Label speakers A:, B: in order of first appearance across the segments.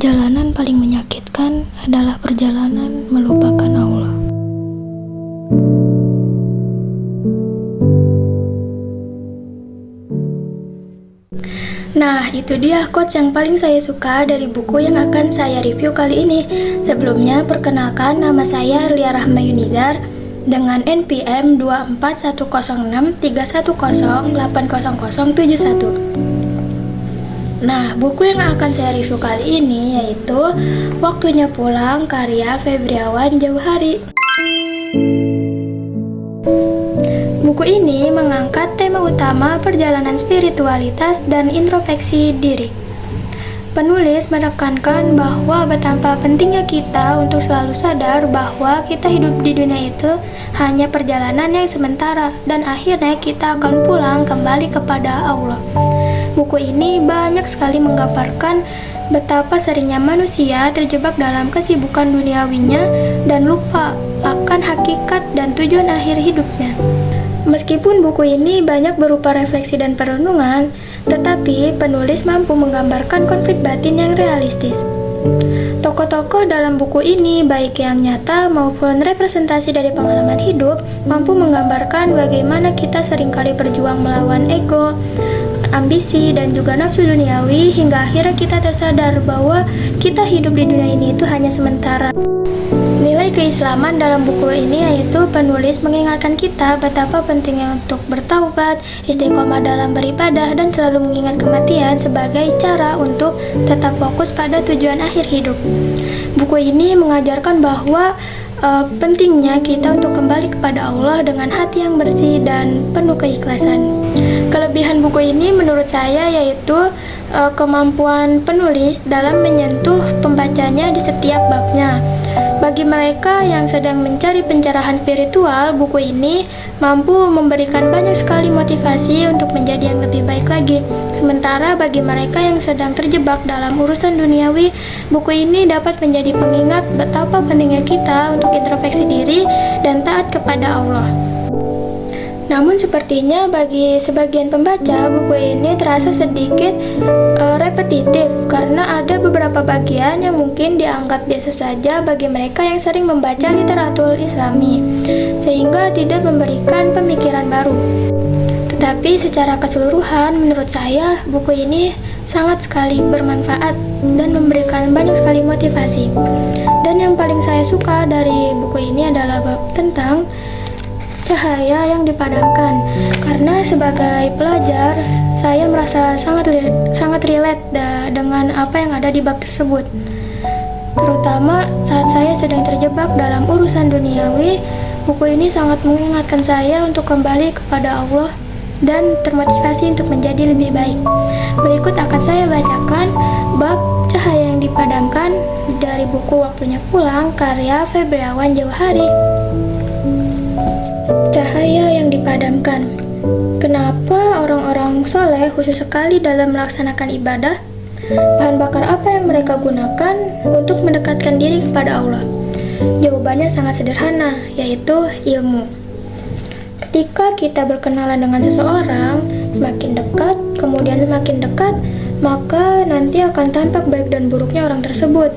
A: Perjalanan paling menyakitkan adalah perjalanan melupakan Allah. Nah, itu dia quotes yang paling saya suka dari buku yang akan saya review kali ini. Sebelumnya, perkenalkan, nama saya Lia Rahma Yunizar dengan NPM 2410631080071. Nah, buku yang akan saya review kali ini yaitu Waktunya Pulang karya Febriawan Jauhari. Buku ini mengangkat tema utama perjalanan spiritualitas dan introspeksi diri. Penulis menekankan bahwa betapa pentingnya kita untuk selalu sadar bahwa kita hidup di dunia itu hanya perjalanan yang sementara dan akhirnya kita akan pulang kembali kepada Allah. Buku ini banyak sekali menggambarkan betapa seringnya manusia terjebak dalam kesibukan duniawinya dan lupa akan hakikat dan tujuan akhir hidupnya. Meskipun buku ini banyak berupa refleksi dan perenungan, tetapi penulis mampu menggambarkan konflik batin yang realistis. Tokoh-tokoh dalam buku ini, baik yang nyata maupun representasi dari pengalaman hidup, mampu menggambarkan bagaimana kita seringkali berjuang melawan ego, ambisi, dan juga nafsu duniawi hingga akhirnya kita tersadar bahwa kita hidup di dunia ini itu hanya sementara. Nilai keislaman dalam buku ini yaitu penulis mengingatkan kita betapa pentingnya untuk bertaubat, istiqomah dalam beribadah, dan selalu mengingat kematian sebagai cara untuk tetap fokus pada tujuan akhir hidup. Buku ini mengajarkan bahwa pentingnya kita untuk kembali kepada Allah dengan hati yang bersih dan penuh keikhlasan. Kelebihan buku ini menurut saya yaitu kemampuan penulis dalam menyentuh pembacanya di setiap babnya. Bagi mereka yang sedang mencari pencerahan spiritual, buku ini mampu memberikan banyak sekali motivasi untuk menjadi yang lebih baik lagi. Sementara bagi mereka yang sedang terjebak dalam urusan duniawi, buku ini dapat menjadi pengingat betapa pentingnya kita untuk introspeksi diri dan taat kepada Allah. Namun sepertinya bagi sebagian pembaca, buku ini terasa sedikit repetitif karena ada beberapa bagian yang mungkin dianggap biasa saja bagi mereka yang sering membaca literatur Islami, sehingga tidak memberikan pemikiran baru. Tetapi secara keseluruhan, menurut saya, buku ini sangat sekali bermanfaat dan memberikan banyak sekali motivasi. Dan yang paling saya suka dari buku ini adalah bab tentang cahaya yang dipadamkan, karena sebagai pelajar saya merasa sangat relate dengan apa yang ada di bab tersebut, terutama saat saya sedang terjebak dalam urusan duniawi. Buku ini sangat mengingatkan saya untuk kembali kepada Allah dan termotivasi untuk menjadi lebih baik. Berikut akan saya bacakan bab cahaya yang dipadamkan dari buku Waktunya Pulang karya Febriawan Jauhari. Cahaya yang dipadamkan. Kenapa orang-orang soleh khusus sekali dalam melaksanakan ibadah? Bahan bakar apa yang mereka gunakan untuk mendekatkan diri kepada Allah? Jawabannya sangat sederhana, yaitu ilmu. Ketika kita berkenalan dengan seseorang, semakin dekat, kemudian semakin dekat, maka nanti akan tampak baik dan buruknya orang tersebut.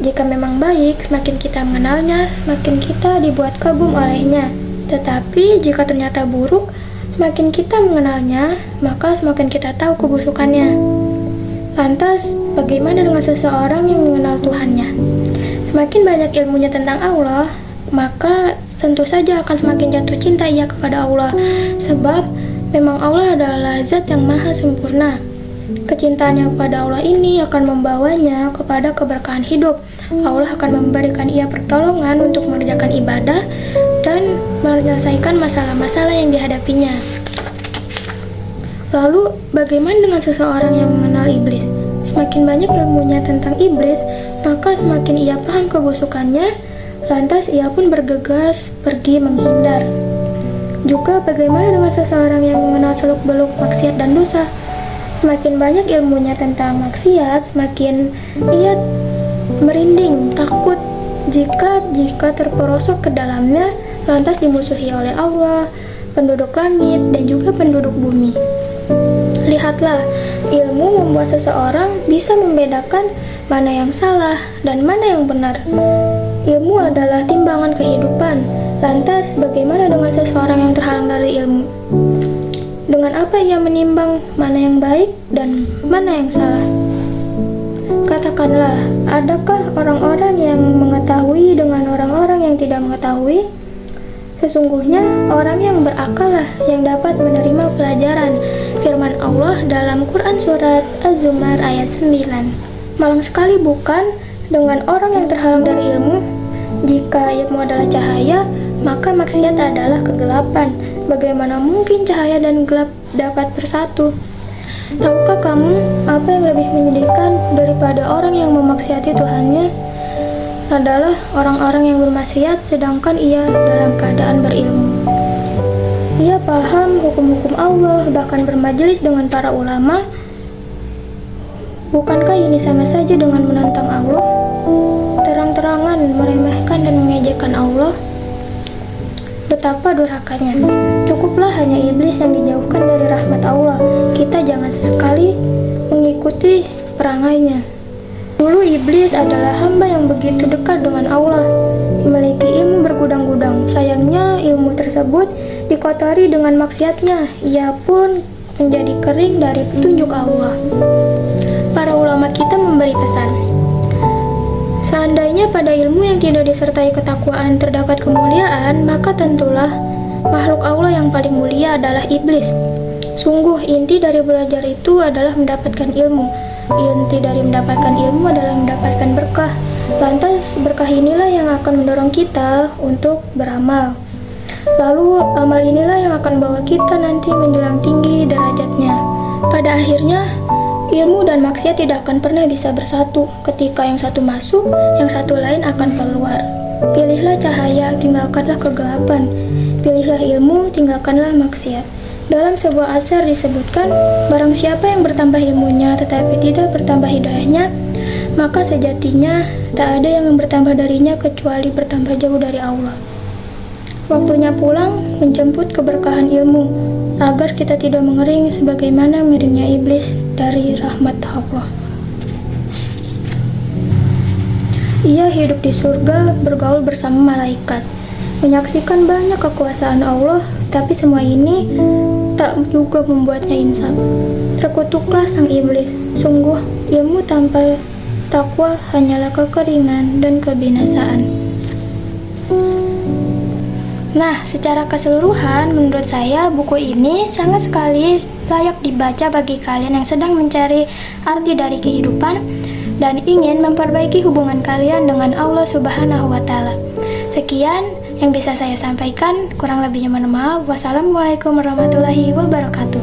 A: Jika memang baik, semakin kita mengenalnya, semakin kita dibuat kagum olehnya. Tetapi jika ternyata buruk, semakin kita mengenalnya, maka semakin kita tahu kebusukannya. Lantas, bagaimana dengan seseorang yang mengenal Tuhannya? Semakin banyak ilmunya tentang Allah, maka tentu saja akan semakin jatuh cinta ia kepada Allah, sebab memang Allah adalah zat yang maha sempurna. Kecintaannya kepada Allah ini akan membawanya kepada keberkahan hidup. Allah akan memberikan ia pertolongan untuk mengerjakan ibadah dan menyelesaikan masalah-masalah yang dihadapinya. Lalu, bagaimana dengan seseorang yang mengenal iblis? Semakin banyak ilmunya tentang iblis, maka semakin ia paham kebusukannya, lantas ia pun bergegas pergi menghindar. Juga bagaimana dengan seseorang yang mengenal seluk-beluk maksiat dan dosa? Semakin banyak ilmunya tentang maksiat, semakin ia merinding, takut jika terperosok ke dalamnya, lantas dimusuhi oleh Allah, penduduk langit, dan juga penduduk bumi. Lihatlah, ilmu membuat seseorang bisa membedakan mana yang salah dan mana yang benar. Ilmu adalah timbangan kehidupan. Lantas, bagaimana dengan seseorang yang terhalang dari ilmu? Dengan apa ia menimbang mana yang baik dan mana yang salah? Katakanlah, adakah orang-orang yang mengetahui dengan orang-orang yang tidak mengetahui? Sesungguhnya, orang yang berakal lah yang dapat menerima pelajaran firman Allah dalam Quran Surat Az-Zumar ayat 9. Malang sekali bukan dengan orang yang terhalang dari ilmu? Jika ilmu adalah cahaya, maka maksiat adalah kegelapan. Bagaimana mungkin cahaya dan gelap dapat bersatu? Tahukah kamu apa yang lebih menyedihkan daripada orang yang memaksiati Tuhannya? Adalah orang-orang yang bermaksiat sedangkan ia dalam keadaan berilmu. Ia paham hukum-hukum Allah, bahkan bermajelis dengan para ulama. Bukankah ini sama saja dengan menantang Allah? Terang-terangan meremehkan dan mengejekkan Allah. Betapa durhakanya. Cukuplah hanya iblis yang dijauhkan dari rahmat Allah. Kita jangan sesekali mengikuti perangainya. Dulu iblis adalah hamba yang begitu dekat dengan Allah, memiliki ilmu bergudang-gudang. Sayangnya ilmu tersebut dikotori dengan maksiatnya. Ia pun menjadi kering dari petunjuk Allah. Para ulama kita memberi pesan, seandainya pada ilmu yang tidak disertai ketakwaan terdapat kemuliaan, maka tentulah makhluk Allah yang paling mulia adalah iblis. Sungguh inti dari belajar itu adalah mendapatkan ilmu. Inti dari mendapatkan ilmu adalah mendapatkan berkah. Lantas berkah inilah yang akan mendorong kita untuk beramal. Lalu amal inilah yang akan bawa kita nanti menjulang tinggi derajatnya. Pada akhirnya, ilmu dan maksiat tidak akan pernah bisa bersatu. Ketika yang satu masuk, yang satu lain akan keluar. Pilihlah cahaya, tinggalkanlah kegelapan. Pilihlah ilmu, tinggalkanlah maksiat. Dalam sebuah asar disebutkan, barang siapa yang bertambah ilmunya tetapi tidak bertambah hidayahnya, maka sejatinya tak ada yang bertambah darinya kecuali bertambah jauh dari Allah. Waktunya pulang menjemput keberkahan ilmu, agar kita tidak mengering sebagaimana miringnya iblis dari rahmat Allah. Ia hidup di surga bergaul bersama malaikat, menyaksikan banyak kekuasaan Allah, tapi semua ini tak juga membuatnya insaf. Terkutuklah sang iblis. Sungguh ilmu tanpa takwa hanyalah kekeringan dan kebinasaan. Nah, secara keseluruhan menurut saya buku ini sangat sekali layak dibaca bagi kalian yang sedang mencari arti dari kehidupan dan ingin memperbaiki hubungan kalian dengan Allah Subhanahu wa Ta'ala. Sekian yang bisa saya sampaikan, kurang lebihnya mohon maaf. Wassalamualaikum warahmatullahi wabarakatuh.